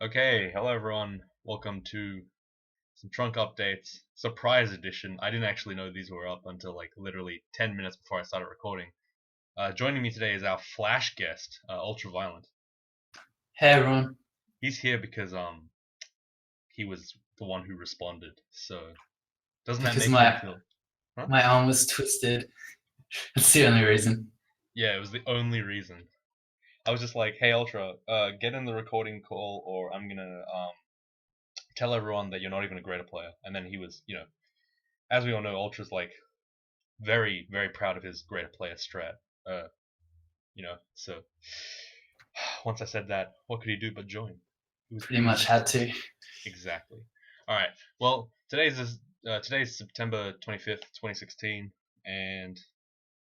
Okay, hello everyone. Welcome to some trunk updates, surprise edition. I didn't actually know these were up until like literally 10 minutes before I started recording. Joining me today is our flash guest, UltraViolent. Hey everyone, He's here because he was the one who responded. So doesn't that because make you my feel? Huh? my arm was twisted. That's the only reason. Yeah, it was the only reason. I was just like, hey Ultra, get in the recording call, or I'm gonna tell everyone that you're not even a greater player. And then he was, as we all know, Ultra's like very, very proud of his greater player strat. So once I said that, what could he do but join? Pretty He was much just had to. exactly. All right. Well, today's September 25th, 2016, and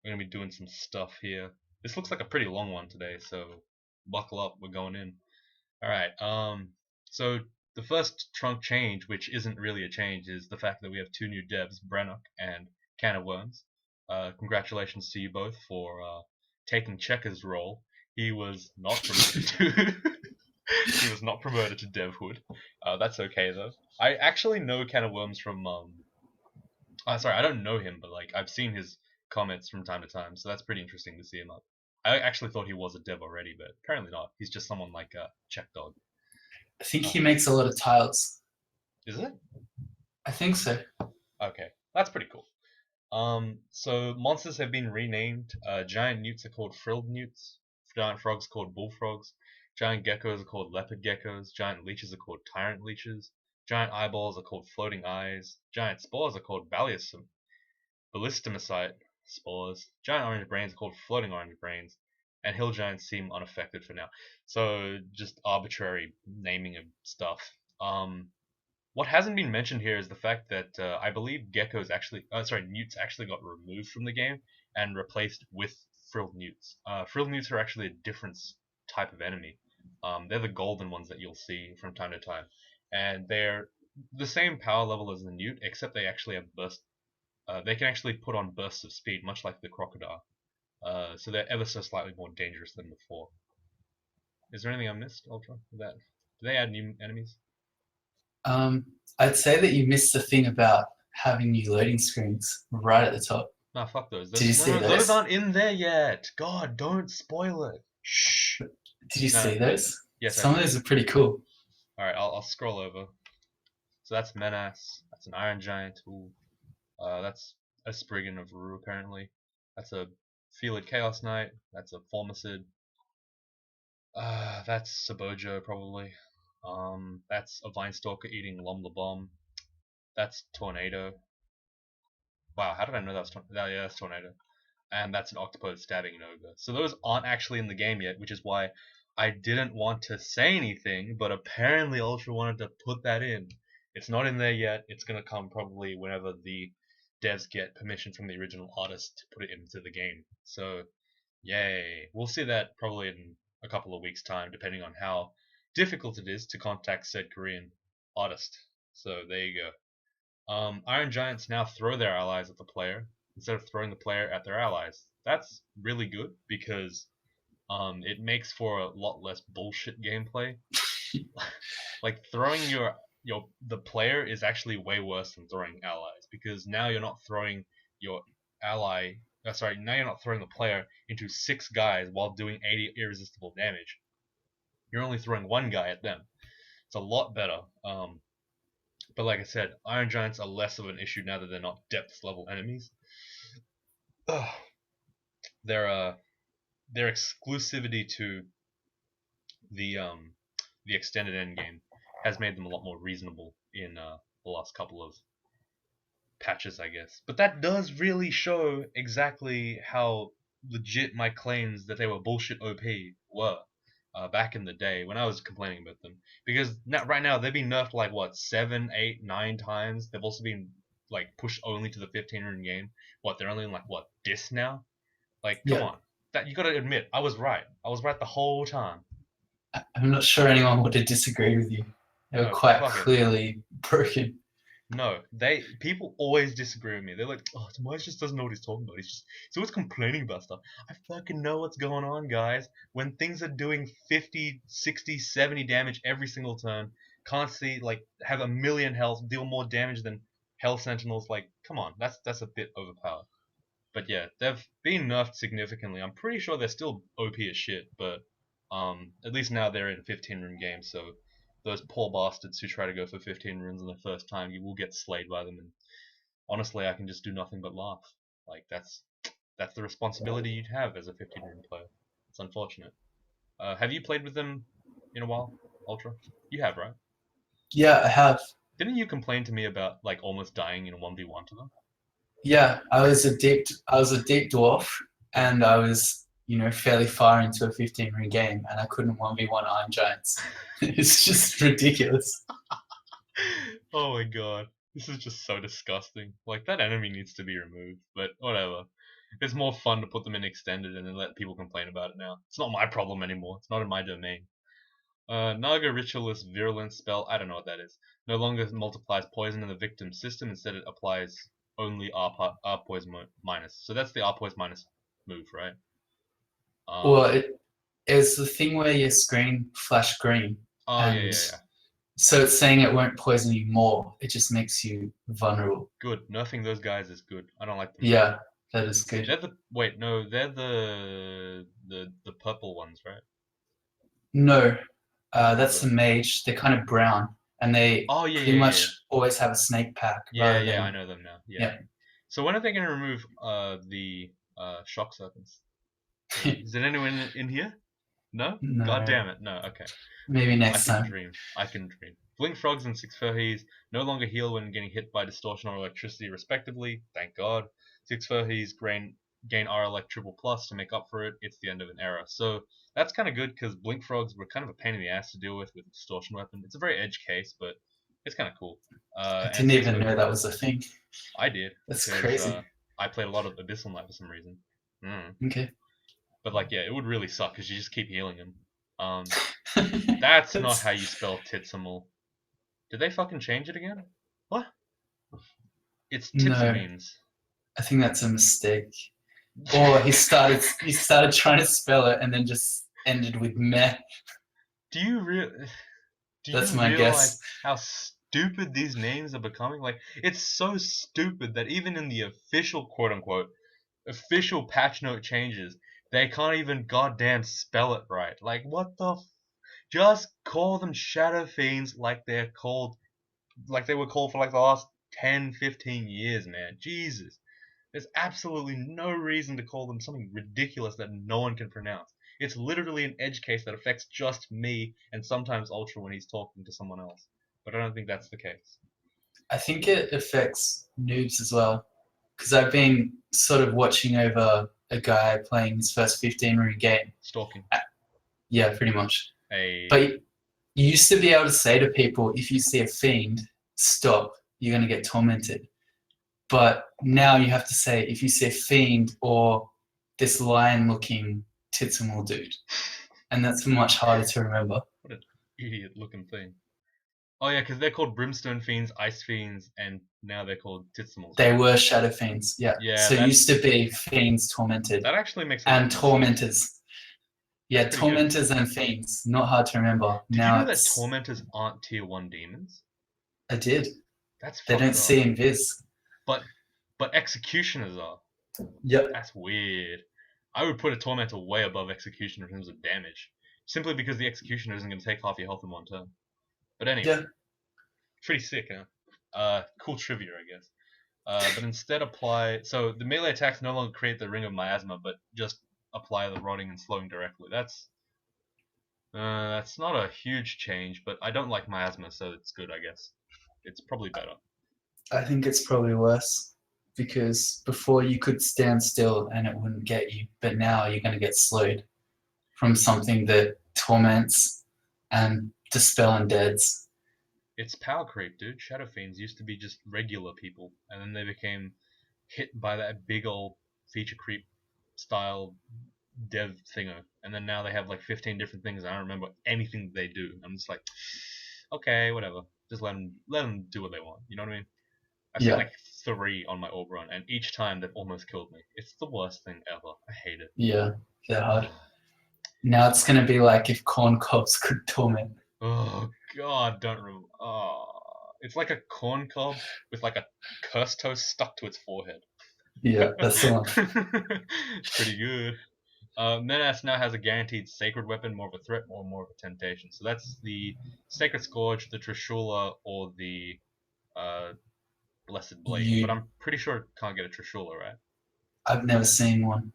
we're gonna be doing some stuff here. This looks like a pretty long one today, so buckle up. We're going in. All right. So the first trunk change, which isn't really a change, is the fact that we have two new devs, Brannock and Can of Worms. Congratulations to you both for taking Checker's role. He was not promoted to. He was not promoted to devhood. That's okay though. I actually know Can of Worms from. Sorry, I don't know him, but like I've seen his comments from time to time, so that's pretty interesting to see him up. I actually thought he was a dev already, but apparently not. He's just someone like Check Dog. I think Uh, he makes a lot of tiles. is it? I think so. Okay, that's pretty cool. So monsters have been renamed. Giant newts are called frilled newts. Giant frogs are called bullfrogs. Giant geckos are called leopard geckos. Giant leeches are called tyrant leeches. Giant eyeballs are called floating eyes. Giant spores are called ballistomycete spores. Giant orange brains are called floating orange brains. And hill giants seem unaffected for now. So just arbitrary naming of stuff. What hasn't been mentioned here is the fact that I believe newts actually got removed from the game and replaced with frilled newts. Frilled newts are actually a different type of enemy. They're the golden ones that you'll see from time to time, and they're the same power level as the newt, except they actually have burst. They can actually put on bursts of speed, much like the crocodile. So they're ever so slightly more dangerous than before. Is there anything I missed, Ultra? That do they add new enemies? Um, I'd say that you missed the thing about having new loading screens right at the top. Nah, fuck those. Did you No, see no, those those? aren't in there yet. God, don't spoil it. Shh. Did you No, see those? yes, I Some of did. those are pretty cool. All right, I'll scroll over. So that's Menace. That's an Iron Giant. Ooh. That's a Spriggan of Rue apparently. That's a Felid Chaos Knight. That's a Formicid. That's Sabojo probably. That's a Vine Stalker eating Lom Bomb. That's Tornado. Wow, how did I know that was Tornado? Yeah, that's Tornado. And that's an Octopode stabbing an ogre. So those aren't actually in the game yet, which is why I didn't want to say anything, but apparently Ultra wanted to put that in. It's not in there yet. It's gonna come probably whenever the devs get permission from the original artist to put it into the game. So, yay. We'll see that probably in a couple of weeks' time, depending on how difficult it is to contact said Korean artist. So there you go. Iron Giants now throw their allies at the player instead of throwing the player at their allies. That's really good because it makes for a lot less bullshit gameplay. Like throwing your the player is actually way worse than throwing allies because now you're not throwing your ally. Now you're not throwing the player into six guys while doing 80 irresistible damage. You're only throwing one guy at them. It's a lot better. But like I said, Iron Giants are less of an issue now that they're not depth level enemies. Ugh. Their their exclusivity to the um the extended endgame has made them a lot more reasonable in the last couple of patches, I guess. But that does really show exactly how legit my claims that they were bullshit OP were back in the day when I was complaining about them. Because right now they've been nerfed like what 7, 8, 9 times. They've also been like pushed only to the 15 rune game. What they're only in like what dis now? Like come Yeah, on, that you gotta admit I was right. I was right the whole time. I'm not sure anyone would have disagreed with you. They were No, quite fuck it. clearly broken. No, people always disagree with me. They're like, "Oh, Tobias just doesn't know what he's talking about. He's always complaining about stuff." I fucking know what's going on, guys. When things are doing 50, 60, 70 damage every single turn, can't see like have a million health, deal more damage than Hell Sentinels. Like, come on, that's a bit overpowered. But yeah, they've been nerfed significantly. I'm pretty sure they're still OP as shit, but at least now they're in 15 rune games, so those poor bastards who try to go for 15 runes on the first time, you will get slayed by them. And honestly, I can just do nothing but laugh. Like that's the responsibility you'd have as a 15 rune player. It's unfortunate. Have you played with them in a while, Ultra? You have, right? Yeah, I have. Didn't you complain to me about like almost dying in a 1v1 to them? Yeah, I was a deep dwarf, Yeah. and I was, fairly far into a 15 ring game, and I couldn't 1v1 Iron Giants. It's just ridiculous. Oh my god. This is just so disgusting. Like, that enemy needs to be removed, but whatever. It's more fun to put them in extended and then let people complain about it now. It's not my problem anymore. It's not in my domain. Naga Ritualist Virulence spell, I don't know what that is. No longer multiplies poison in the victim's system, instead it applies only R poison minus. So that's the R poison minus move, right? Well, Um, it's the thing where your screen flash green, oh yeah, and yeah, yeah. so it's saying it won't poison you more. It just makes you vulnerable. Good. Nerfing those guys is good. I don't like them right now. Yeah, that is good. They're the wait, no, they're the purple ones, right? No, What are that's the those? mage. They're kind of brown, and they Oh yeah, pretty yeah, yeah, much always have a snake pack yeah, rather yeah. I than know them now. Yeah. yeah. So when are they gonna remove the shock serpents? Is there anyone in here? No. God No, damn it. No. Okay. maybe I next can time. dream. I can dream. Blink frogs and six furries no longer heal when getting hit by distortion or electricity, respectively. Thank God. Six furries gain RLX triple plus to make up for it. It's the end of an era. So that's kind of good because blink frogs were kind of a pain in the ass to deal with a distortion weapon. It's a very edge case, but it's kind of cool. I And didn't six even know furries. that was a thing. I did That's because crazy. I played a lot of Abyssal Knight for some reason. Mm. Okay. But like, yeah, it would really suck because you just keep healing him. That's not That's how you spell Titsamal. Did they fucking change it again? What? It's no. Titsamines. I think that's a mistake. Or he started trying to spell it and then just ended with meh. do you real? Do you That's my realize guess. how stupid these names are becoming? Like, it's so stupid that even in the official quote unquote official patch note changes, they can't even goddamn spell it right. Like, what the? Just call them Shadow Fiends like they were called for like the last 10, 15 years, man. Jesus. There's absolutely no reason to call them something ridiculous that no one can pronounce. It's literally an edge case that affects just me and sometimes Ultra when he's talking to someone else. But I don't think that's the case. I think it affects noobs as well. Because I've been sort of watching over a guy playing his first 15 ring game. Stalking. Yeah, pretty much. A. But you used to be able to say to people, if you see a fiend, stop, you're going to get tormented. But now you have to say, if you see a fiend or this lion looking Titsumul dude. And that's much harder to remember. What an idiot looking thing. Oh yeah, because they're called Brimstone Fiends, Ice Fiends, and now they're called Titsimals, They right? were shadow fiends, yeah. Yeah, So it used to be fiends tormented that actually makes a and lot more sense. tormentors. That's Yeah, pretty good. tormentors and fiends. Not hard to remember. Did you Now know that it's Tormentors aren't tier 1 demons? I did. That's They don't fucked see up. invis. But Executioners are. Yep. That's weird. I would put a Tormentor way above Executioner in terms of damage, simply because the Executioner isn't going to take half your health in one turn. But anyway, Yeah. pretty sick, huh? Cool trivia, I guess. But instead apply. So the melee attacks no longer create the Ring of Miasma, but just apply the rotting and slowing directly. That's not a huge change, but I don't like Miasma, so it's good, I guess. It's probably better. I think it's probably worse because before you could stand still and it wouldn't get you, but now you're going to get slowed from something that torments and dispel undeads. It's power creep, dude. Shadow Fiends used to be just regular people, and then they became hit by that big old feature creep style dev thinger, and then now they have like 15 different things. I don't remember anything they do. I'm just like, okay, whatever. Just let them do what they want. You know what I mean? I've seen Yeah, like 3 on my orb run, and each time they've almost killed me. It's the worst thing ever. I hate it. yeah, they're hard. Now it's gonna be like if corn cobs could torment. Oh God, don't remember. Oh, it's like a corn cob with like a curse toast stuck to its forehead. Yeah, that's the one. It's pretty good. Menace now has a guaranteed sacred weapon, more of a threat or more of a temptation. So that's the Sacred Scourge, the Trishula, or the uh, Blessed Blade. But You, I'm pretty sure it can't get a Trishula, right? I've never seen one.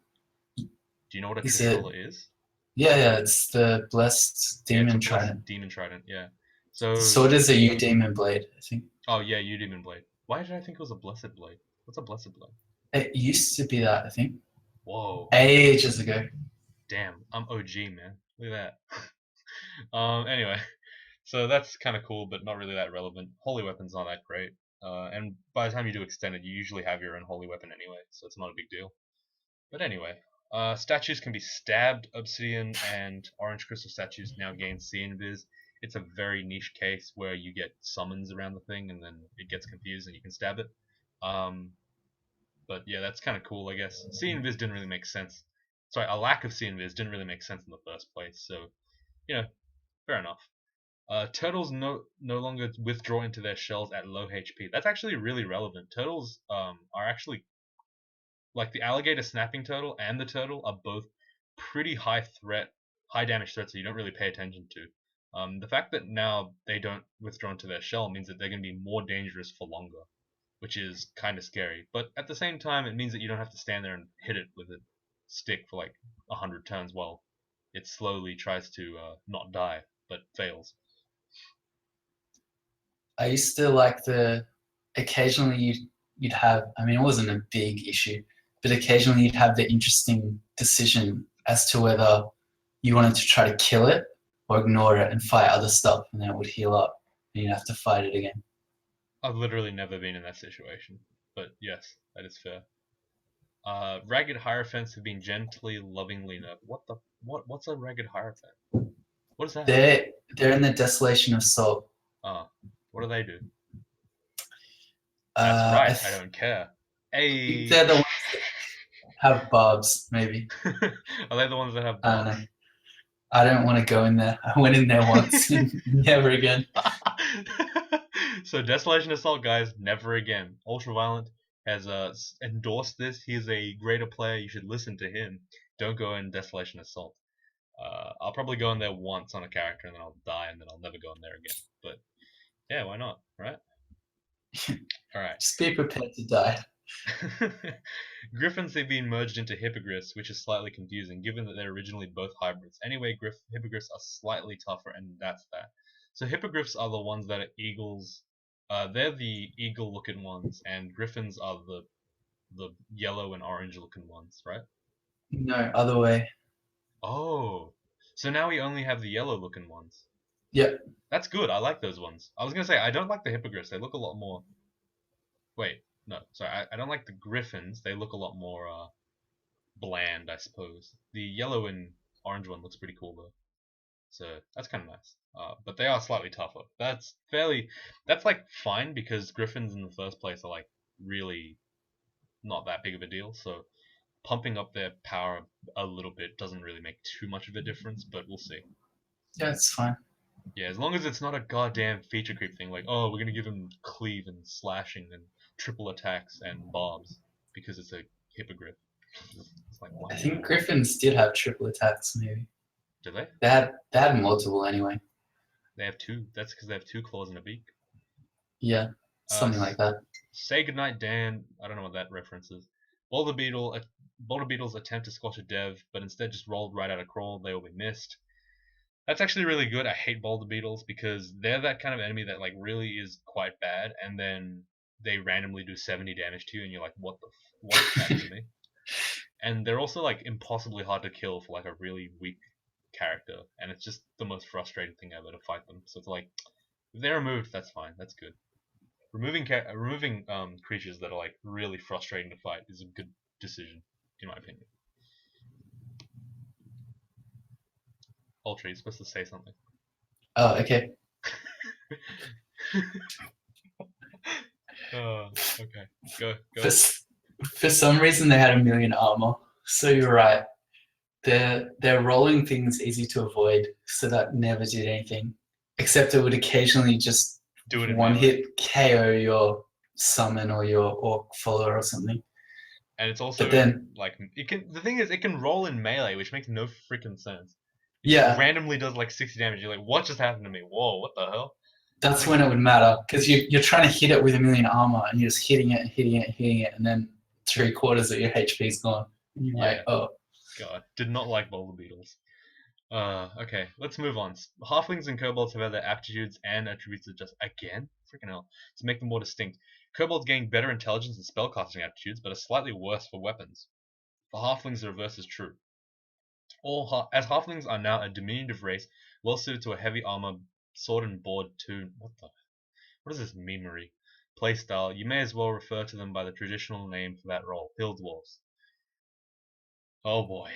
Do you know what a Is it? Trishula is? Yeah, yeah, it's the blessed Yeah, it's a demon Blessed trident. Demon Trident, yeah. The So, sword is a U demon blade, I think. oh yeah, you Demon Blade. Why did I think it was a Blessed Blade? What's a Blessed Blade? It used to be that, I think, Whoa, ages ago. damn, I'm OG, man. Look at that. Anyway, so that's kind of cool, but not really that relevant. Holy weapon's not that great. And by the time you do extended, you usually have your own holy weapon anyway, so it's not a big deal. But anyway, statues can be stabbed. Obsidian and orange crystal statues now gain See Invis. It's a very niche case where you get summons around the thing and then it gets confused and you can stab it. Um, but yeah, that's kind of cool, I guess. See Invis didn't really make sense. Sorry, a lack of See Invis didn't really make sense in the first place. So, you know, fair enough. Turtles no longer withdraw into their shells at low HP. That's actually really relevant. Turtles are actually like the alligator snapping turtle and the turtle are both pretty high damage threats that you don't really pay attention to. The fact that now they don't withdraw into their shell means that they're going to be more dangerous for longer, which is kind of scary. But at the same time, it means that you don't have to stand there and hit it with a stick for like 100 turns while it slowly tries to not die, but fails. I used to like the occasionally you'd have, I mean, it wasn't a big issue, but occasionally you'd have the interesting decision as to whether you wanted to try to kill it or ignore it and fight other stuff, and then it would heal up and you'd have to fight it again. I've literally never been in that situation, but yes, that is fair. Ragged hierophants have been gently, lovingly nerfed. What's a ragged hierophant? What is that? They're in the Desolation of Soul. What do they do? That's Uh, I right, I don't care. think Hey, they're the ones that have barbs, maybe. are they the ones that have I don't know. barbs? I don't want to go in there. I went in there once and never again. So Desolation Assault, guys, never again. Ultraviolent has endorsed this. He's a greater player. You should listen to him. Don't go in Desolation Assault. I'll probably go in there once on a character and then I'll die and then I'll never go in there again. But yeah, why not, right? All right. Just be prepared to die. Griffins have been merged into hippogriffs, which is slightly confusing given that they're originally both hybrids. Anyway, hippogriffs are slightly tougher, and that's that. So hippogriffs are the ones that are eagles. They're the eagle-looking ones, and griffins are the yellow and orange-looking ones, right? No, other way. Oh, so now we only have the yellow-looking ones. Yep. That's good. I like those ones. I was gonna say I don't like the hippogriffs. They look a lot more. Wait, no, sorry. I don't like the griffins. They look a lot more bland, I suppose. The yellow and orange one looks pretty cool though, so that's kind of nice. But they are slightly tougher. That's like fine because griffins in the first place are like really not that big of a deal. So pumping up their power a little bit doesn't really make too much of a difference, but we'll see. Yeah, it's fine. Yeah, as long as it's not a goddamn feature creep thing like, oh, we're gonna give him cleave and slashing and triple attacks and bobs because it's a hippogriff. It's like, I why? think Griffins did have triple attacks, maybe. Do they? They had multiple anyway. They have two. That's because they have two claws and a beak. Yeah, something like that. Say goodnight, Dan. I don't know what that reference is. Boulder Beetles attempt to squash a dev, but instead just rolled right out of crawl. They will be missed. That's actually really good. I hate Boulder Beetles because they're that kind of enemy that like really is quite bad, and then they randomly do 70 damage to you, and you're like, what happened to me? And they're also like impossibly hard to kill for like a really weak character, and it's just the most frustrating thing ever to fight them. So it's like, if they're removed, that's fine. That's good. Removing creatures that are like really frustrating to fight is a good decision, in my opinion. Ultra, you're supposed to say something. Oh, okay. Okay. Go. For, Go. for some reason, they had a million armor. So you're right. Their rolling thing's easy to avoid, so that never did anything. Except it would occasionally just Do it in one melee. hit KO your summon or your orc follower or something. And it's But also then, like it can. The thing is, it can roll in melee, which makes no freaking sense. It just yeah, randomly does like 60 damage. You're like, what just happened to me? Whoa, what the hell? that's Like, when it would matter because you're trying to hit it with a million armor and you're just hitting it and hitting it and hitting it, and then three-quarters of your HP's gone. And you're like, yeah, oh, God, did not like boulder beetles. Okay, let's move on. Halflings and kobolds have their aptitudes and attributes adjust again. Freaking hell, to make them more distinct. Kobolds gain better intelligence and spellcasting aptitudes, but are slightly worse for weapons. For halflings, the reverse is true. As halflings are now a diminutive race, well suited to a heavy armor, sword and board tune. What is this memery? Playstyle. You may as well refer to them by the traditional name for that role, hill dwarves. Oh boy,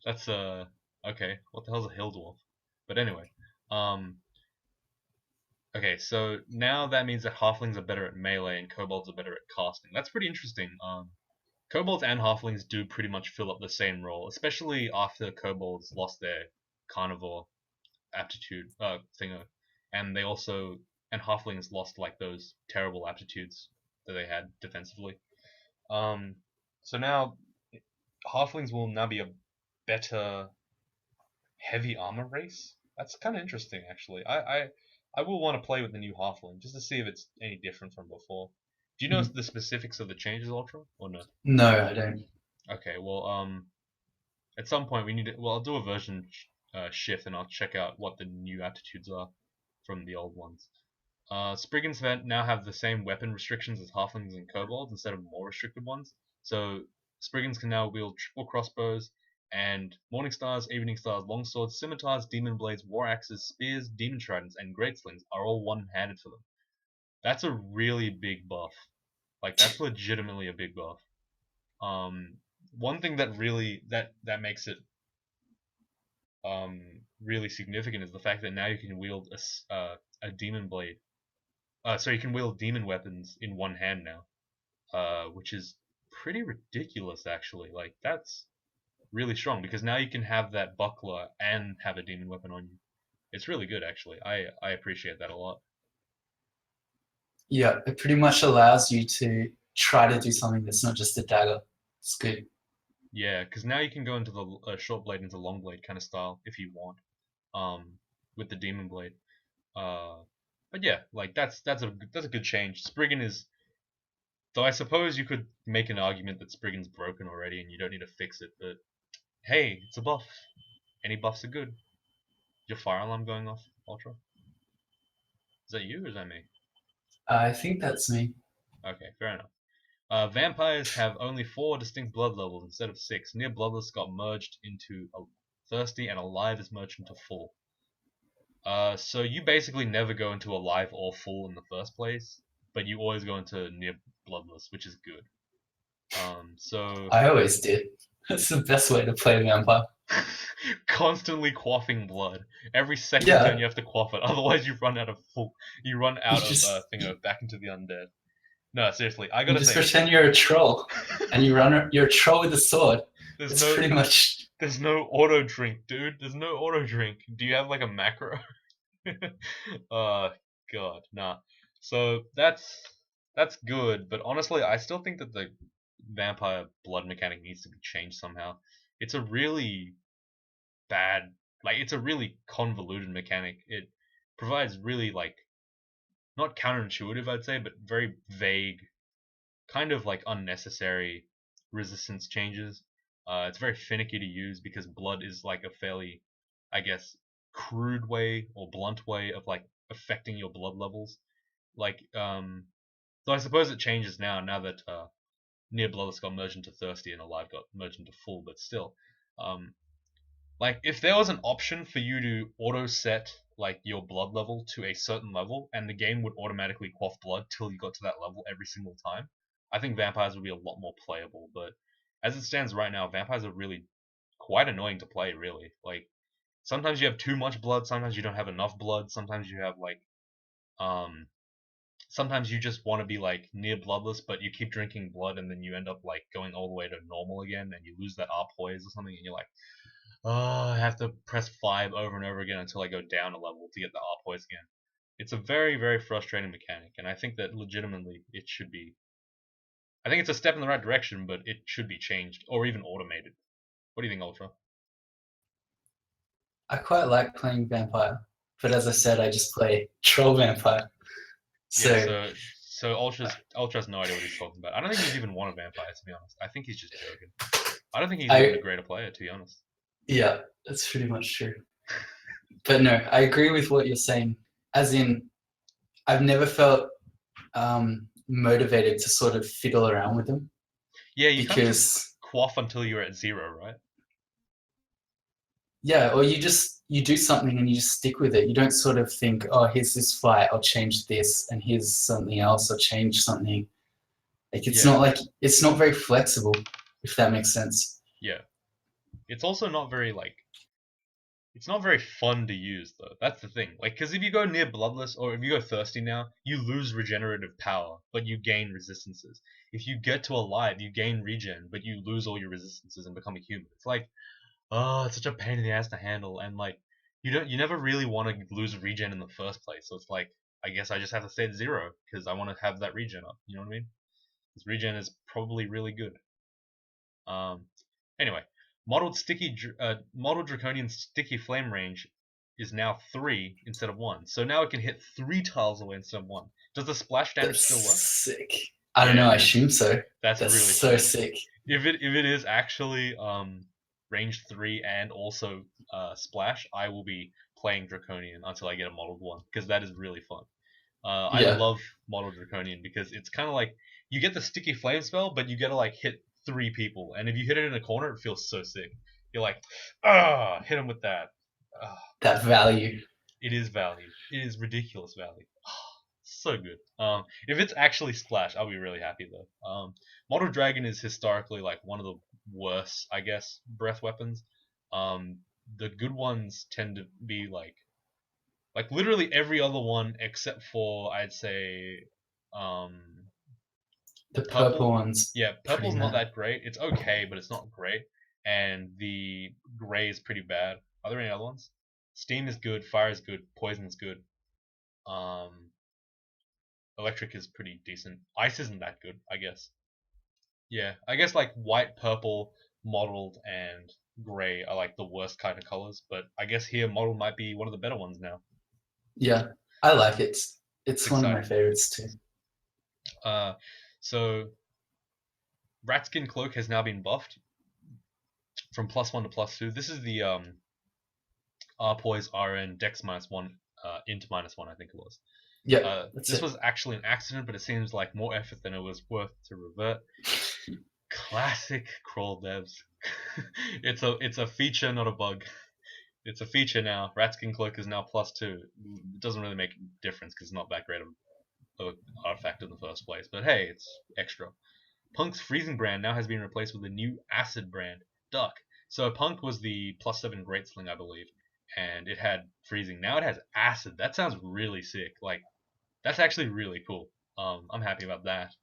that's okay. What the hell's a hill dwarf? But anyway, um, okay. So now that means that halflings are better at melee and kobolds are better at casting. That's pretty interesting. Kobolds and halflings do pretty much fill up the same role, especially after kobolds lost their carnivore aptitude thinger, and they also and halflings lost like those terrible aptitudes that they had defensively. Um, so now halflings will now be a better heavy armor race. That's kind of interesting, actually. I will want to play with the new halfling just to see if it's any different from before. Do you know mm, the specifics of the changes, Ultra, or no? no, I don't. Okay, well, at some point we need to. Well, I'll do a version shift and I'll check out what the new aptitudes are from the old ones. Spriggans now have the same weapon restrictions as halflings and kobolds instead of more restricted ones. So Spriggans can now wield triple crossbows and morning stars, evening stars, longswords, scimitars, demon blades, war axes, spears, demon tridents, and great slings are all one-handed for them. That's a really big buff. Like that's legitimately a big buff. One thing that really that makes it really significant is the fact that now you can wield a demon blade. So you can wield demon weapons in one hand now, which is pretty ridiculous actually. Like that's really strong because now you can have that buckler and have a demon weapon on you. It's really good actually. I appreciate that a lot. Yeah, it pretty much allows you to try to do something that's not just a dagger. It's good. Yeah, because now you can go into the short blade into long blade kind of style if you want. With the demon blade. Uh, but yeah, like that's a good change. Spriggan is though I suppose you could make an argument that Spriggan's broken already and you don't need to fix it, but hey, it's a buff. Any buffs are good. Is your fire alarm going off, Ultra? Is that you or is that me? I think that's me. Okay, fair enough. Vampires have only 4 distinct blood levels instead of 6. Near bloodless got merged into a thirsty and alive is merged into full. So you basically never go into alive or full in the first place, but you always go into near bloodless, which is good. So I always did. That's the best way to play vampire. constantly quaffing blood. Every second turn Yeah, you have to quaff it, otherwise you run out of full. You run you out of just thingo back into the undead. No, seriously, I you gotta just say, pretend you're a troll, and you're a troll with a sword. there's It's no pretty much there's no auto drink, dude. There's no auto drink. Do you have like a macro? uh God, nah. So that's good, but honestly, I still think that the vampire blood mechanic needs to be changed somehow. It's a really bad, like it's a really convoluted mechanic. It provides really like not counterintuitive, I'd say, but very vague, kind of like unnecessary resistance changes. It's very finicky to use because blood is like a fairly, I guess, crude way or blunt way of like affecting your blood levels. Like, so I suppose it changes now that near bloodless got merged into thirsty and alive got merged into full, but still, um, like if there was an option for you to auto set like your blood level to a certain level and the game would automatically quaff blood till you got to that level every single time, I think vampires would be a lot more playable. But as it stands right now, vampires are really quite annoying to play, really. Like sometimes you have too much blood, sometimes you don't have enough blood, sometimes you have like um sometimes you just want to be like near bloodless, but you keep drinking blood and then you end up like going all the way to normal again, and you lose that R poise or something, and you're like, oh, I have to press 5 over and over again until I go down a level to get the R poise again. It's a very, very frustrating mechanic, and I think that legitimately it should be. I think it's a step in the right direction, but it should be changed or even automated. What do you think, Ultra? I quite like playing vampire, but as I said, I just play troll vampire. Yeah, So so Ultra's no idea what he's talking about. I don't think he's even won a vampire, to be honest. I think he's just joking. I don't think he's even a I greater player, to be honest. yeah, that's pretty much true. But no, I agree with what you're saying. As in, I've never felt motivated to sort of fiddle around with them Yeah, you kind of just because quaff until you're at 0, right? yeah, or you do something and you just stick with it. You don't sort of think, oh, here's this fight, I'll change this, and here's something else, I'll change something. Like Yeah, it's not very flexible, if that makes sense. yeah. It's also not very like it's not very fun to use though. That's the thing. Like, because if you go near bloodless or if you go thirsty now, you lose regenerative power, but you gain resistances. If you get to alive, you gain regen, but you lose all your resistances and become a human. It's like, oh, it's such a pain in the ass to handle, and like, you never really want to lose regen in the first place. So it's like, I guess I just have to stay at 0 because I want to have that regen up. You know what I mean? Because regen is probably really good. Um, anyway, modeled Draconian sticky flame range is now 3 instead of 1. So now it can hit 3 tiles away instead of 1. Does the splash damage That's still work? sick. I don't Yeah, know. it I is. assume so. That's That's really so sick. sick. If it is actually range 3 and also splash, I will be playing Draconian until I get a modeled one because that is really fun. I Yeah, love Model Draconian because it's kind of like you get the sticky flame spell, but you get to like hit 3 people, and if you hit it in a corner, it feels so sick. You're like, hit him with that. Ah, that value. it is value. It is ridiculous value. So good. If it's actually Splash, I'll be really happy though. Model Dragon is historically like one of the worst, I guess, breath weapons. Um, the good ones tend to be like literally every other one except for I'd say um The purple purple. one's Yeah, pretty purple's not mad. that great. It's okay, but it's not great. And the gray is pretty bad. Are there any other ones? Steam is good, fire is good, poison is good. Um electric is pretty decent. Ice isn't that good, I guess. Yeah, I guess like white, purple, mottled, and gray are like the worst kind of colors, but I guess here mottled might be one of the better ones now. Yeah, I like it. It's It's one of my exciting. favorites too. Uh, so Ratskin Cloak has now been buffed from +1 to +2. This is the R poise RN Dex -1 into -1, I think it was. Yep, that's This it. was actually an accident, but it seems like more effort than it was worth to revert. Classic crawl devs. It's a feature, not a bug. It's a feature now. Ratskin Cloak is now +2. It doesn't really make a difference because it's not that great of an artifact in the first place. But hey, it's extra. Punk's freezing brand now has been replaced with a new acid brand, Duck. So Punk was the +7 Great Sling, I believe, and it had freezing. Now it has acid. That sounds really sick. Like that's actually really cool. I'm happy about that.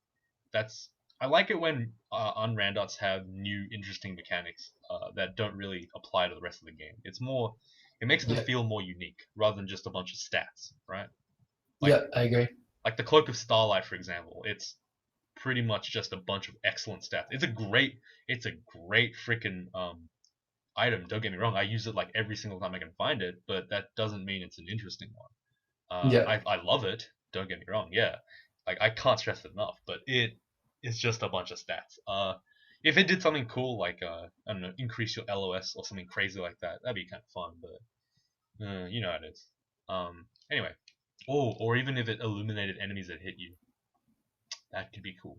That's I like it when unrandots have new interesting mechanics that don't really apply to the rest of the game. It makes them Yeah, feel more unique rather than just a bunch of stats, right? Like yeah, I agree. like the Cloak of Starlight, for example. It's pretty much just a bunch of excellent stats. It's a great freaking item. Don't get me wrong. I use it like every single time I can find it, but that doesn't mean it's an interesting one. Yeah, I love it. Don't get me wrong. Yeah, like I can't stress it enough. But it is just a bunch of stats. If it did something cool like I don't know, increase your LOS or something crazy like that, that'd be kind of fun. But you know how it is. Anyway, or even if it illuminated enemies that hit you, that could be cool.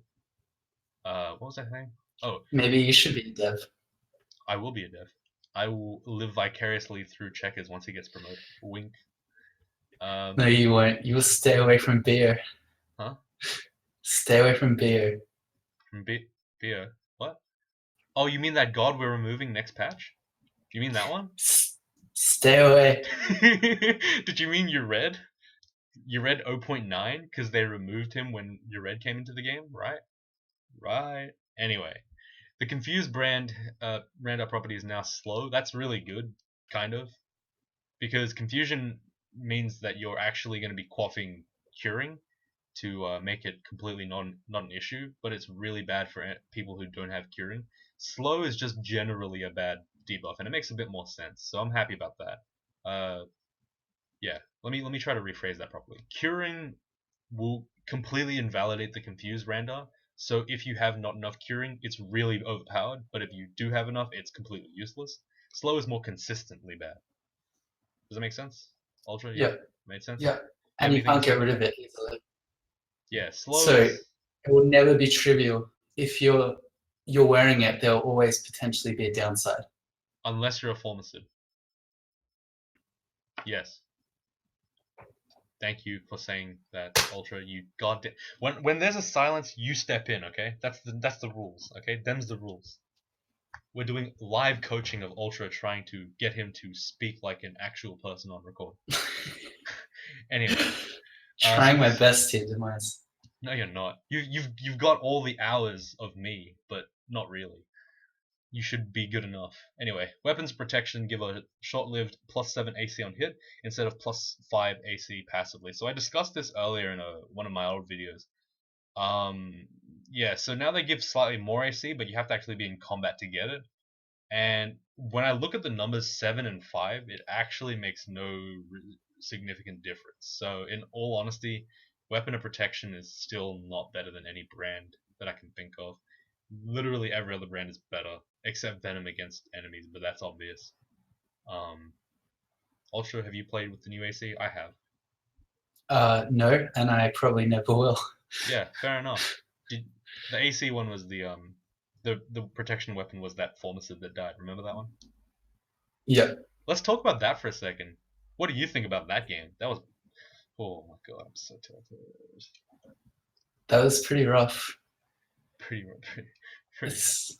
What was I saying? Oh, maybe you should be a dev. I will be a dev. I will live vicariously through Checkers once he gets promoted. Wink. No, Um, you won't. You will stay away from beer. huh? Stay away from beer. From beer. What? Oh, you mean that god we're removing next patch? You mean that one? Stay away. Did you mean you're red? You read 0.9 because they removed him when your red came into the game, right? Right. Anyway, the confused brand property is now slow. That's really good, kind of, because confusion means that you're actually going to be quaffing curing to make it completely not an issue, but it's really bad for people who don't have curing. Slow is just generally a bad debuff, and it makes a bit more sense. So I'm happy about that. Yeah, let me try to rephrase that properly. Curing will completely invalidate the confused random. So if you have not enough curing, it's really overpowered. But if you do have enough, it's completely useless. Slow is more consistently bad. Does that make sense? Ultra, yeah, Yep. made sense. Yep. You have And you anything to can't say get about rid that? of it easily. Yeah, slow So is it will never be trivial. If you're wearing it, there'll always potentially be a downside. unless you're a formicid. Yes. Thank you for saying that, Ultra. You goddamn. When there's a silence, you step in. Okay, that's the rules. Okay, them's the rules. We're doing live coaching of Ultra, trying to get him to speak like an actual person on record. Anyway, so Trying my this. best here, Demise. No, you're not. You've got all the hours of me, but not really. You should be good enough. Anyway, weapons protection give a short-lived +7 AC on hit instead of +5 AC passively. So I discussed this earlier in one of my old videos. Yeah, so now they give slightly more AC, but you have to actually be in combat to get it. And when I look at the numbers 7 and 5, it actually makes no significant difference. So in all honesty, weapon of protection is still not better than any brand that I can think of. Literally every other brand is better, except Venom against enemies, but that's obvious. Um, Ultra, have you played with the new AC? I have. No, and I probably never will. Yeah, fair enough. The AC one was the protection weapon was that formicid that died. Remember that one? Yep. Let's talk about that for a second. What do you think about that game? That was oh my god, I'm so tilted. That was pretty rough. Pretty pretty pretty rough.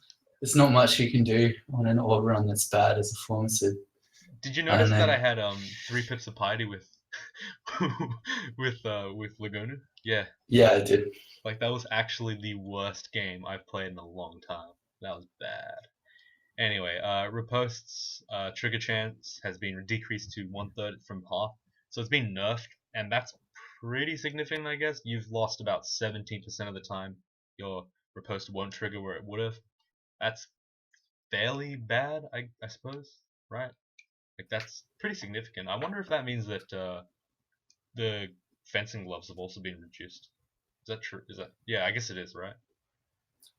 There's not much you can do on an orb run that's bad as a formicid. Did you I don't notice that know. I had 3 pips of piety with with Laguna? Yeah, Yeah, I did. like that was actually the worst game I've played in a long time. That was bad. Anyway, riposte's trigger chance has been decreased to 1/3 from half, so it's been nerfed, and that's pretty significant, I guess. You've lost about 17% of the time your riposte won't trigger where it would have. That's fairly bad, I suppose, right? Like that's pretty significant. I wonder if that means that the fencing gloves have also been reduced. Is that true? Is that yeah? I guess it is, right?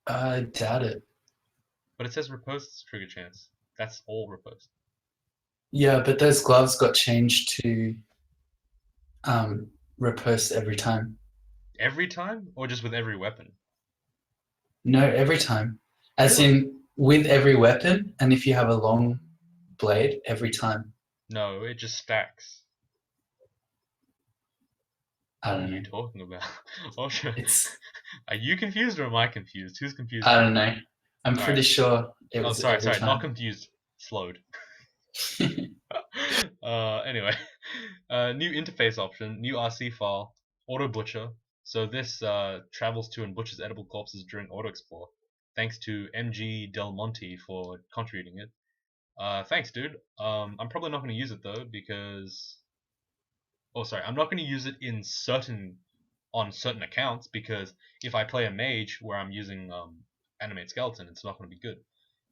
I doubt it. But it says riposte's trigger chance. That's all riposte. Yeah, but those gloves got changed to riposte every time. Every time, or just with every weapon? No, every time. As Really? in with every weapon, and if you have a long blade, every time. No, it just stacks. I What are don't you know. talking about? Ultra, It's are you confused or am I confused? Who's confused I here? don't know. I'm All pretty right. sure it Oh, was sorry, every sorry. Not time. confused. Slowed. Anyway, new interface option, new RC file, auto butcher. So this travels to and butchers edible corpses during auto explore. Thanks to MG Del Monte for contributing it. Thanks, dude. I'm probably not going to use it though because oh sorry, I'm not going to use it in on certain accounts because if I play a mage where I'm using animate skeleton, it's not going to be good.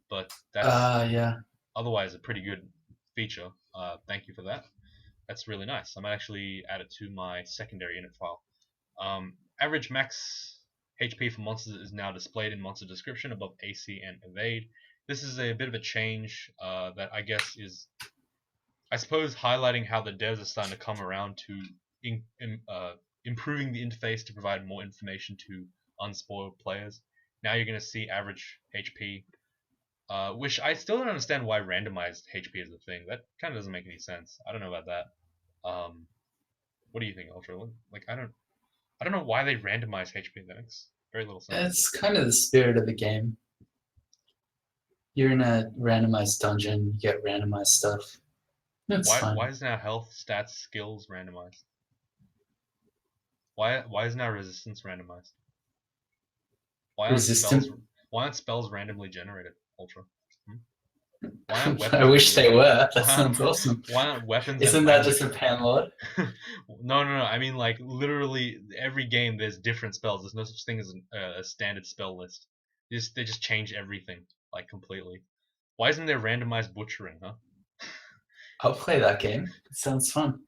But that's Yeah. otherwise a pretty good feature. Thank you for that. That's really nice. I might actually add it to my secondary init file. Average max HP for monsters is now displayed in monster description above AC and evade. This is a bit of a change that I guess is I suppose highlighting how the devs are starting to come around to improving the interface to provide more information to unspoiled players. Now you're going to see average HP, which I still don't understand why randomized HP is a thing. That kind of doesn't make any sense. I don't know about that. What do you think, Ultra? Like I don't know why they randomize HP. That makes very little sense. It's kind of the spirit of the game. You're in a randomized dungeon, you get randomized stuff. It's Why fine. is now health, stats, skills randomized? Why isn't our resistance randomized? Why aren't Resistant. spells randomly generated, Ultra? Hmm? Why aren't I weapons wish they randomly? were. That Why aren't, sounds awesome. why aren't weapons and Isn't that just language? a panlord? No, no, no. I mean, like literally every game, there's different spells. There's no such thing as a standard spell list. They just change everything like completely. Why isn't there randomized butchering, huh? I'll play that game. It sounds fun.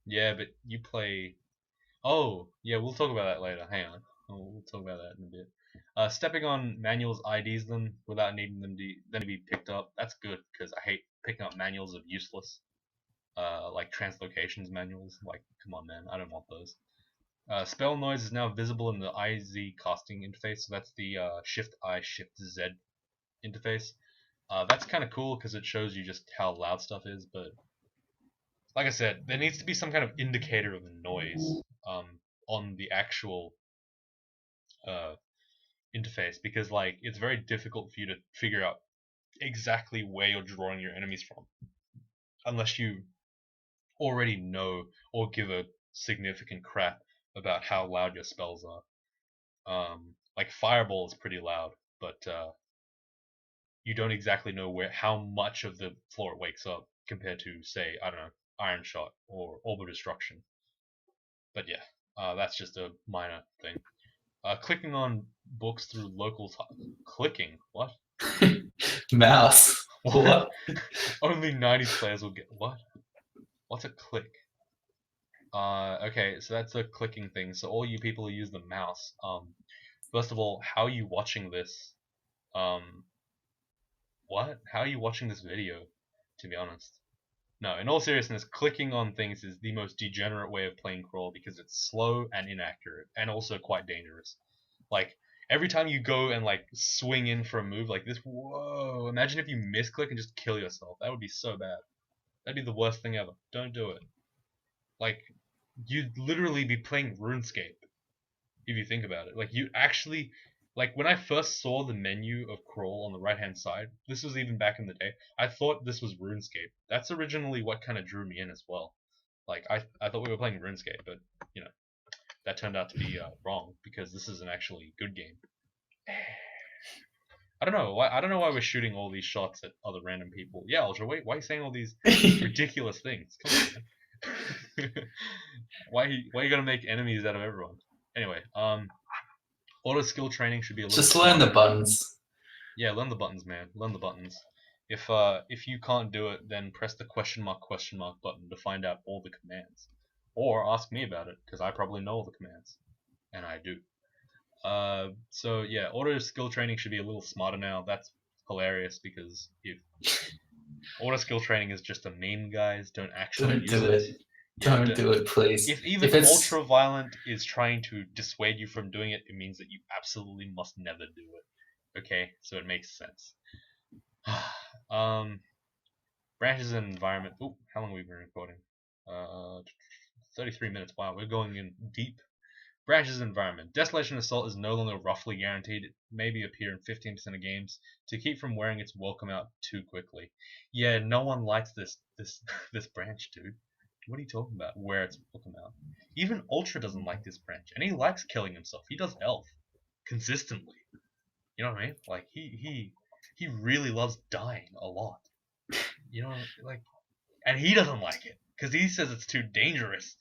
Yeah, but you play. Oh, yeah, we'll talk about that later. Hang on, we'll talk about that in a bit. Stepping on manuals IDs them without needing them to be picked up. That's good because I hate picking up manuals of useless, like translocations manuals. Like, come on, man, I don't want those. Spell noise is now visible in the IZ casting interface, so that's the Shift I Shift Z interface. That's kind of cool because it shows you just how loud stuff is, but like I said, there needs to be some kind of indicator of noise on the actual uh, interface because like it's very difficult for you to figure out exactly where you're drawing your enemies from unless you already know or give a significant crap about how loud your spells are. Like Fireball is pretty loud, but you don't exactly know how much of the floor it wakes up compared to, say, I don't know, Iron Shot or Orbital Destruction. But yeah, that's just a minor thing. Clicking on books through clicking what? Mouse. What? What? Only 90s players will get what? What's a click? Okay, so that's a clicking thing. So all you people who use the mouse, first of all, how are you watching this? Um, what? How are you watching this video? To be honest, no. In all seriousness, clicking on things is the most degenerate way of playing crawl because it's slow and inaccurate, and also quite dangerous. Like every time you go and like swing in for a move like this, whoa! Imagine if you misclick and just kill yourself. That would be so bad. That'd be the worst thing ever. Don't do it. Like you'd literally be playing RuneScape if you think about it. Like you actually like when I first saw the menu of crawl on the right hand side, this was even back in the day, I thought this was RuneScape. That's originally what kind of drew me in as well. Like I thought we were playing RuneScape, but you know, that turned out to be wrong because this is an actually good game. I don't know why. I don't know why we're shooting all these shots at other random people. Yeah, Ultra. Why are you saying all these ridiculous things? Come on, man. Why are you gonna make enemies out of everyone? Anyway, auto skill training should be a little Just learn the smarter. buttons. Yeah, learn the buttons, man. Learn the buttons. If you can't do it, then press the question mark button to find out all the commands, or ask me about it because I probably know all the commands, and I do. So yeah, auto skill training should be a little smarter now. That's hilarious because if auto skill training is just a meme, guys, don't actually Don't use do it. it. Yeah, Don't do it, please. if even If it's ultra violent is trying to dissuade you from doing it, it means that you absolutely must never do it. Okay, so it makes sense. um, branches and environment. Oh, how long have we been recording? 33 minutes. Wow, we're going in deep. Branches environment. Desolation Assault is no longer roughly guaranteed. It maybe appear in 15% of games to keep from wearing its welcome out too quickly. Yeah, no one likes this this branch, dude. What are you talking about? Wear its welcome out. Even Ultra doesn't like this branch, and he likes killing himself. He does Elf consistently. You know what I mean? Like he really loves dying a lot. You know, like, and he doesn't like it because he says it's too dangerous.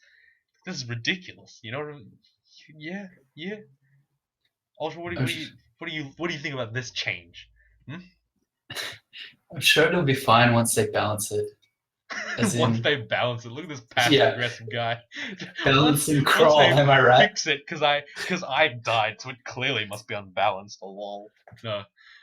This is ridiculous. You know what I mean? Yeah, yeah. Also, I'm, sh- what do you think about this change? Hmm? I'm sure it'll be fine once they balance it. As Once in, they balance it, look at this passive yeah, aggressive guy. balance and Once crawl. they Am I right? fix it, because I died, so it clearly must be unbalanced. Oh, lol. No,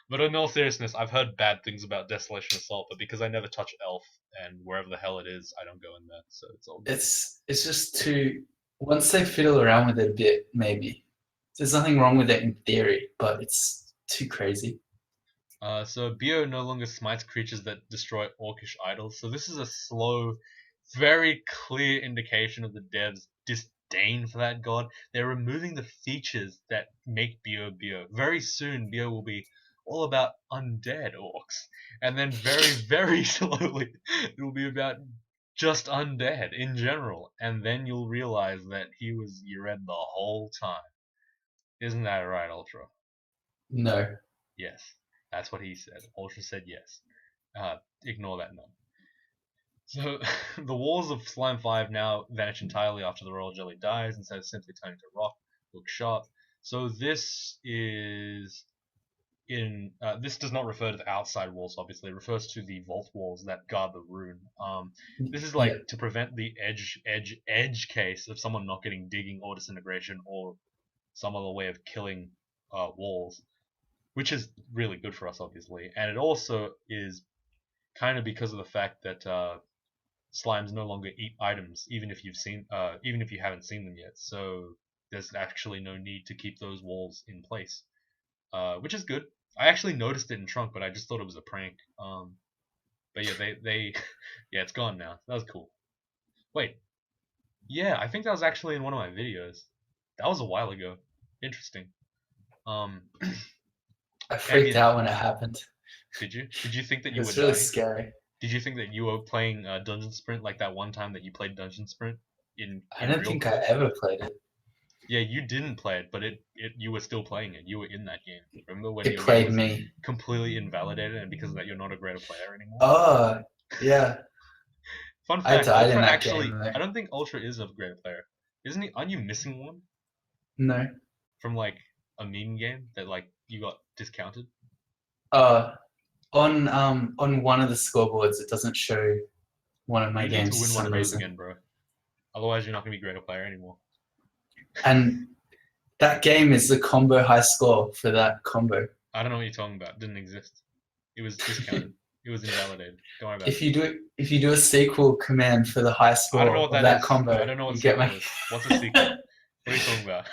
but in all seriousness, I've heard bad things about Desolation Assault, but because I never touch Elf and wherever the hell it is, I don't go in there, so it's all good. It's just too. Once they fiddle around with it a bit, maybe there's nothing wrong with it in theory, but it's too crazy. So Bio no longer smites creatures that destroy orcish idols. So this is a slow, very clear indication of the devs' disdain for that god. They're removing the features that make Bio Bio. Very soon, Bio will be all about undead orcs, and then very, very slowly, it will be about just undead in general, and then you'll realize that he was Yered the whole time. Isn't that right, Ultra? No. Yes, that's what he said. Ultra said yes. Ignore that none. So the walls of Slime 5 now vanish entirely after the royal jelly dies, instead of simply turning to rock, look sharp. So this is this does not refer to the outside walls, obviously. It refers to the vault walls that guard the rune. This is Yeah. like to prevent the edge case of someone not getting digging or disintegration or some other way of killing walls, which is really good for us, obviously. And it also is kind of because of the fact that slimes no longer eat items, even if even if you haven't seen them yet. So there's actually no need to keep those walls in place, which is good. I actually noticed it in Trunk, but I just thought it was a prank. But yeah, they yeah, it's gone now. That was cool. Wait, yeah, I think that was actually in one of my videos. That was a while ago. Interesting. Um, I freaked ambient. out when it happened. Did you? Did you think that It you were was really dying? scary. Did you think that you were playing Dungeon Sprint like that one time that you played Dungeon Sprint I in don't real think I clips? ever played it. Yeah, you didn't play it, but you were still playing it. You were in that game. Remember when It your game played was me. completely invalidated, and because of that, you're not a greater player anymore? Oh, yeah. Fun I fact: died in Ultra that actually, game though. I don't think Ultra is a greater player. Isn't he? Aren't you missing one No. from like a meme game that like you got discounted? Uh, on one of the scoreboards, it doesn't show one of my You need to games win for one of some those reason. again, bro. Otherwise, you're not gonna be a greater player anymore. And that game is the combo high score for that combo. I don't know what you're talking about. It didn't exist. It was discounted. It was invalidated. Don't worry about it. If you do a sequel command for the high I don't know score what of that that is. I combo, don't know what you get sequel my. is. What's a sequel? What are you talking about?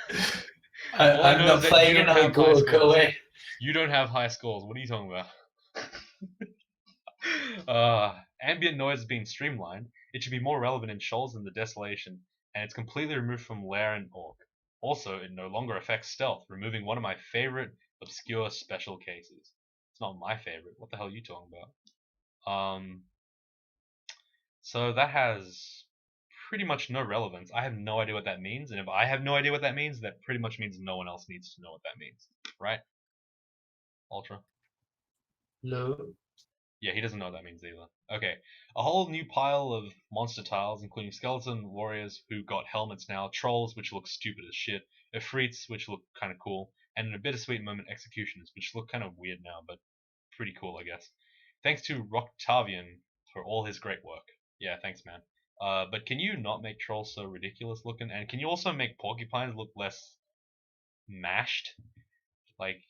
All I I'm know is not that you playing don't it no have high more. Go scores. away. You don't have high scores. What are you talking about? Ambient noise is being streamlined. It should be more relevant in Shoals than the Desolation, and it's completely removed from Lair and Orc. Also, it no longer affects stealth, removing one of my favorite obscure special cases. It's not my favorite. What the hell are you talking about? So that has pretty much no relevance. I have no idea what that means, and if I have no idea what that means, that pretty much means no one else needs to know what that means, right? Ultra. Hello. Yeah, he doesn't know what that means either. Okay, a whole new pile of monster tiles, including skeleton warriors who got helmets now, trolls which look stupid as shit, efreets which look kind of cool, and in a bittersweet moment, executioners which look kind of weird now, but pretty cool, I guess. Thanks to Roctavian for all his great work. Yeah, thanks, man. But can you not make trolls so ridiculous looking? And can you also make porcupines look less mashed? Like,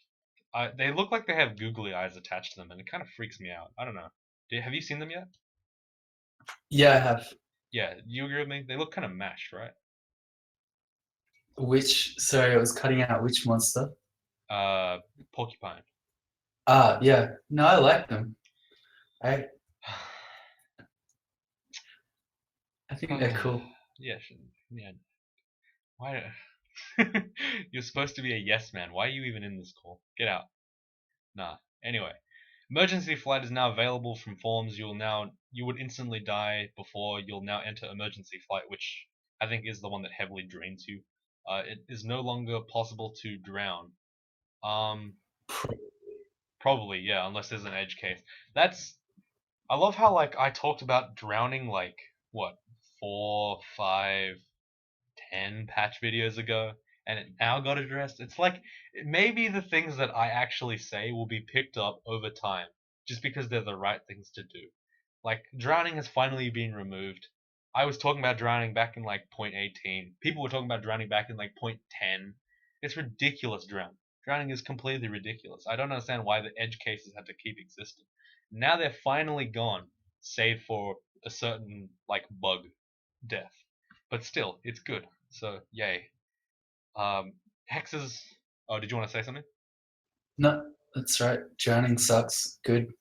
they look like they have googly eyes attached to them, and it kind of freaks me out. I don't know. Have you seen them yet? Yeah, I have. Yeah, you agree with me? They look kind of mashed, right? Which? Sorry, I was cutting out which monster. Uh, Porcupine. Ah, yeah. No, I like them. I I think they're cool. Yeah, yeah. Why? You're supposed to be a yes man. Why are you even in this call? Get out. Nah. Anyway, emergency flight is now available from forms. You would instantly die before. You'll now enter emergency flight, which I think is the one that heavily drains you. It is no longer possible to drown. Um, Probably yeah, unless there's an edge case. That's I love how like I talked about drowning like what 4, 5, 10 patch videos ago, and it now got addressed. It's like maybe the things that I actually say will be picked up over time, just because they're the right things to do. Like drowning has finally been removed. I was talking about drowning back in like point 18. People were talking about drowning back in like point 10. It's ridiculous drowning. Drowning is completely ridiculous. I don't understand why the edge cases had to keep existing. Now they're finally gone, save for a certain like bug death. But still, it's good. So yay. Hexes. Oh, did you want to say something? No, that's right. Drowning sucks. Good.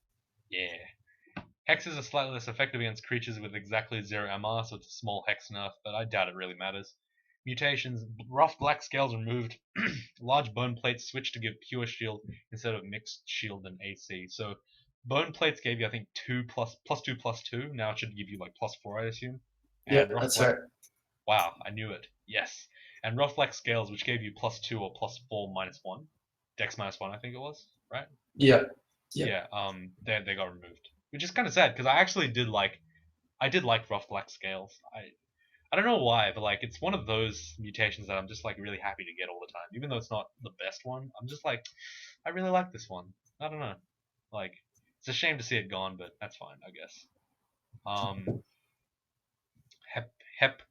Yeah. Hexes are slightly less effective against creatures with exactly 0 MR, so it's a small hex nerf, but I doubt it really matters. Mutations, rough black scales removed, large bone plates switched to give pure shield instead of mixed shield and AC. So bone plates gave you I think +2/+2/+2. Now it should give you like +4, I assume. Yeah, And rough that's flex. right. Wow, I knew it. Yes. And rough flex scales, which gave you +2 or +4/-1. Dex -1, I think it was, right? Yeah, yeah. Yeah. They got removed, which is kind of sad because I did like rough flex scales. I don't know why, but like it's one of those mutations that I'm just like really happy to get all the time, even though it's not the best one. I'm just like, I really like this one. I don't know. Like, it's a shame to see it gone, but that's fine, I guess. Um, Hep Hep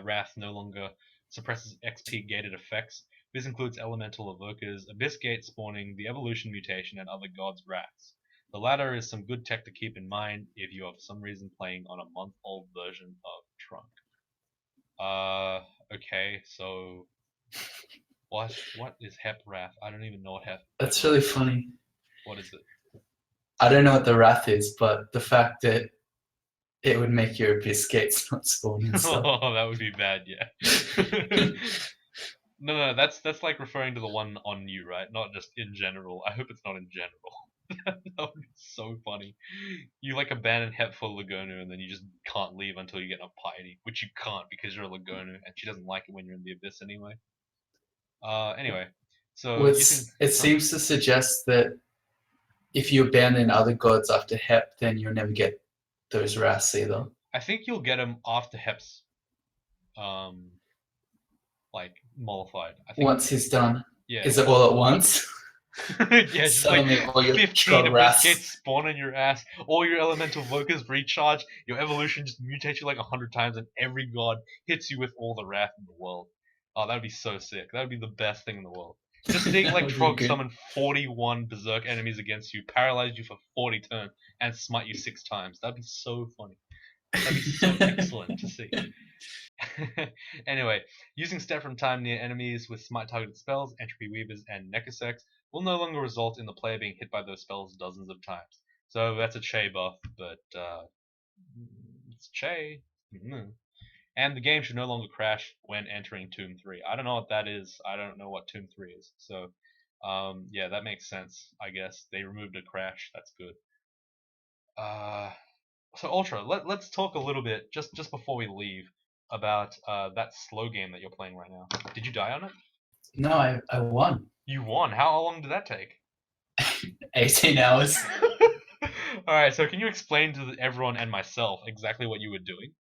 Wrath no longer suppresses XP gated effects. This includes elemental evokers, Abyss Gate spawning, the evolution mutation, and other gods' wraths. The latter is some good tech to keep in mind if you are for some reason playing on a month-old version of Trunk. Okay, so what is Hep Wrath? I don't even know what Hep That's Wrath really is. funny. What is it? I don't know what the wrath is, but the fact that it would make your biscuits not spawn and stuff. Oh, that would be bad, yeah. No, that's like referring to the one on you, right? Not just in general. I hope it's not in general. That would be so funny. You like abandon Het for Lagonu and then you just can't leave until you get a piety, which you can't because you're a Lagonu and she doesn't like it when you're in the abyss anyway. Anyway, so using It huh? seems to suggest that if you abandon other gods after Hep, then you'll never get those wraths either. I think you'll get them after Hep's um like mollified. I think Once he's done, yeah, is it all at once? yeah, just like Suddenly all your 15 god Abyss wraths. Gates spawn in your ass, all your elemental vocals recharge, your evolution just mutates you like 100 times, and every god hits you with all the wrath in the world. Oh, that would be so sick. That would be the best thing in the world. Just seeing That like would be Trog good. summon 41 berserk enemies against you, paralyze you for 40 turns, and smite you 6 times. That'd be so funny. That'd be so excellent to see. Anyway, using step from time near enemies with smite targeted spells, entropy weavers, and necrosex will no longer result in the player being hit by those spells dozens of times. So that's a Che buff, but it's Che. Mm. And the game should no longer crash when entering Tomb 3. I don't know what that is. I don't know what Tomb 3 is. So yeah, that makes sense, I guess. They removed a crash. That's good. Uh, so Ultra, let's talk a little bit just before we leave about that slow game that you're playing right now. Did you die on it? No, I won. You won. How long did that take? 18 hours. All right. So can you explain to everyone and myself exactly what you were doing?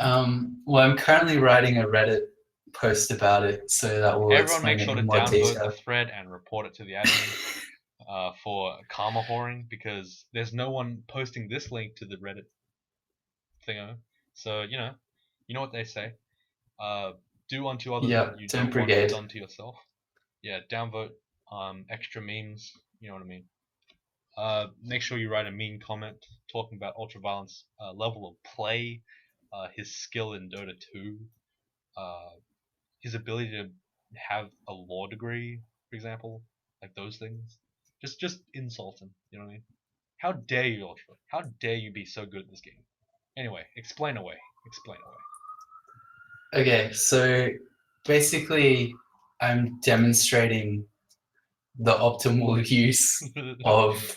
Well, I'm currently writing a Reddit post about it, so that will Everyone, make explain it sure to in more downvote the detail. thread and report it to the admin for karma whoring because there's no one posting this link to the Reddit thingo. So you know what they say. Uh, do unto others Yeah, what you don't don't want brigade. done to yourself. Yeah, downvote extra memes. You know what I mean. Make sure you write a mean comment talking about Ultraviolent's level of play, his skill in Dota 2, uh, his ability to have a law degree, for example, like those things. Just insult him. You know what I mean? How dare you, Ultra? How dare you be so good at this game? Anyway, explain away. Explain Okay, so basically, I'm demonstrating the optimal use away. of,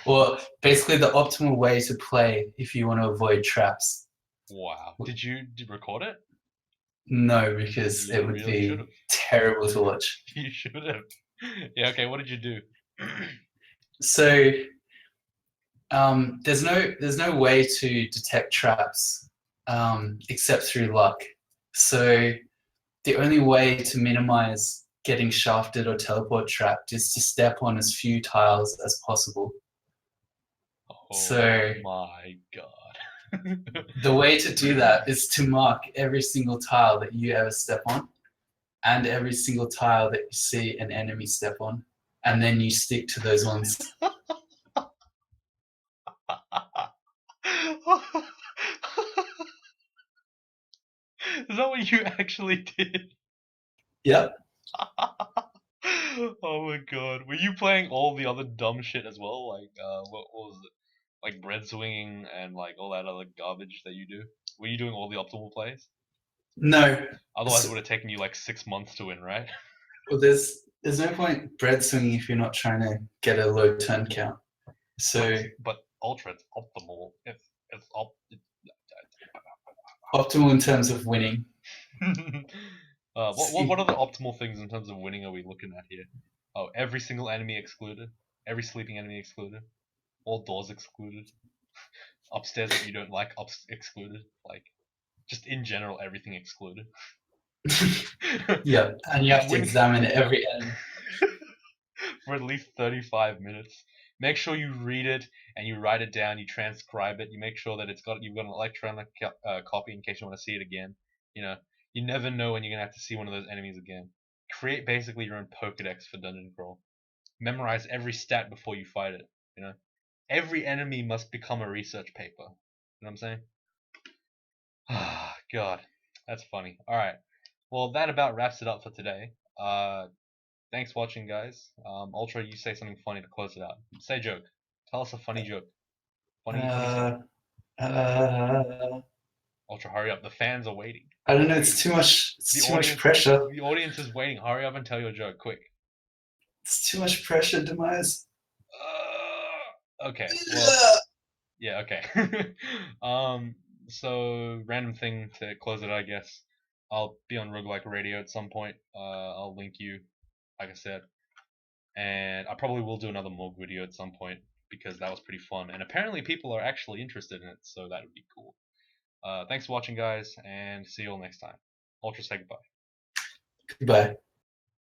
well, basically the optimal way to play if you want to avoid traps. Wow. Did you record it? No, because You it would really should be have. terrible to watch. You should have. Yeah. Okay. What did you do? So there's no way to detect traps except through luck. So the only way to minimize getting shafted or teleport trapped is to step on as few tiles as possible. Oh So my god. the way to do that is to mark every single tile that you ever step on and every single tile that you see an enemy step on, and then you stick to those ones. Is that what you actually did? Yep. Oh my god. Were you playing all the other dumb shit as well? Like, what was it? Like bread swinging and like all that other garbage that you do? Were you doing all the optimal plays? No. Otherwise, it So, would have taken you like 6 months to win, right? well, there's no point bread swinging if you're not trying to get a low turn count. So but Ultra, it's optimal. It's optimal in terms of winning. What are the optimal things in terms of winning are we looking at here? Oh, every single enemy excluded. Every sleeping enemy excluded. All doors excluded. Upstairs that you don't like excluded. Like, just in general, everything excluded. Yeah, and you have to examine every enemy for at least 35 minutes. Make sure you read it and you write it down. You transcribe it. You make sure that you've got an electronic copy in case you want to see it again. You know, you never know when you're gonna have to see one of those enemies again. Create basically your own Pokedex for Dungeon Crawl. Memorize every stat before you fight it. You know, every enemy must become a research paper. You know what I'm saying? Ah, God, that's funny. All right, well that about wraps it up for today. Thanks for watching, guys. Ultra, you say something funny to close it out. Say a joke. Tell us a funny joke. Funny story. Ultra, hurry up. The fans are waiting. I don't know. It's too much. It's too much pressure. The audience is waiting. Hurry up and tell your joke, quick. It's too much pressure, Demise. Okay. Well, yeah. Okay. So random thing to close it, I guess. I'll be on Roguelike Radio at some point. I'll link you, like I said, and I probably will do another Morg video at some point because that was pretty fun, and apparently people are actually interested in it, so that would be cool. Thanks for watching, guys, and see you all next time. Ultra, say goodbye. Goodbye.